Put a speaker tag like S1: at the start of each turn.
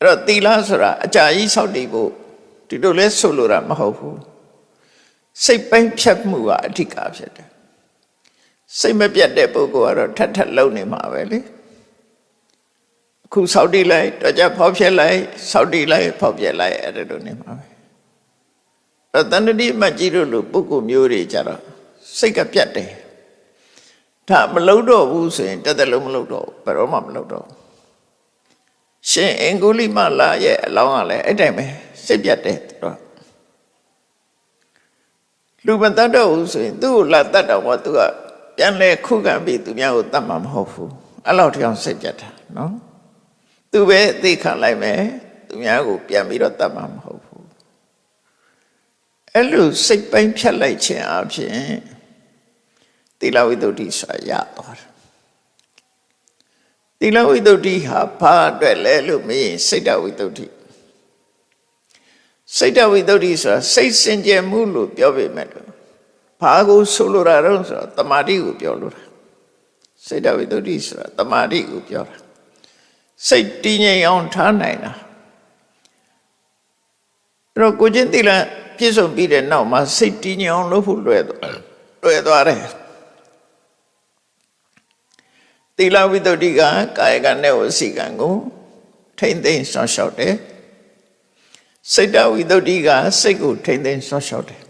S1: အဲ့တော့သီလဆိုတာအကြာကြီးဆောက်တည်ဖို့ဒီလိုလဲဆိုလိုတာမဟုတ်ဘူးစိတ်ပိုင်းဖြတ်မှုကအဓိကဖြစ်တယ်စိတ်မပြတ်တဲ့ပုဂ္ဂိုလ်ကတော့ထပ်ထပ်လုံနေမှာပဲလေအခုဆောက်တည်လိုက်တော့ကြဖောက်ပြက်လိုက်ဆောက်တည်လိုက်ဖောက်ပြက်လိုက်အဲ့ဒါလိုနေမှာပဲအဲ့တဏှတိမကြီးတို့လိုပုဂ္ဂိုလ်မျိုးတွေကြတော့စိတ်ကပြတ်တယ်ဒါမလုံတော့ဘူးဆိုရင်တက်တယ်လို့မလုံတော့ဘယ်တော့မှမလုံတော့ရှင်အင်္ဂုလိမလာရဲ့အလောင်းကလည်းအဲ့တိုင်းပဲစိတ်ပြတ်တယ်တော့လူမတတ်တော့ဘူးဆိုရင်သူ့ကိုလာတတ်တော့မှသူကပြန်လဲခုခံပြီးသူများကိုတတ်မှာမဟုတ်ဘူးအဲ့လောက်တောင်စိတ်ပြတ်တာနော်သူပဲသိခံလိုက်မယ်သူများကိုပြန်ပြီးတော့တတ်မှာမဟုတ်ဘူးအဲ့လိုစိတ်ပိုင်းဖြတ်လိုက်ခြင်းအပြင်သီလဝိတ္တုဆိုတာရသွားတယ်သီလဝိတ္တုဟာဘာအတွက်လဲလို့မေးရင်စိတ်တဝိတ္တုစိတ်တဝိတ္တုဆိုတာစိတ်စင်ကြယ်မှုလို့ပြောပေမဲ့လို့ဘာကိုဆိုလိုတာတော့ဆိုတော့တမာတိကိုပြောလိုတာစိတ်တဝိတ္တုဆိုတာတမာတိကိုပြောတာစိတ်တည်ငြိမ်အောင်ထားနိုင်တာအဲ့တော့ကိုချင်းသီလပြည့်စုံပြီးတဲ့နောက်မှာစိတ်တည်ငြိမ်အောင်လုပ်ဖို့လွယ်သွားတယ်သီလဝိတ္တုကကာယကနဲ့ဝစီကံကိုထိမ့်သိမ်းဆောင်ရှောက်တယ်စိတ်တဝိတ္တုကစိတ်ကိုထိမ့်သိမ်းဆောင်ရှောက်တယ်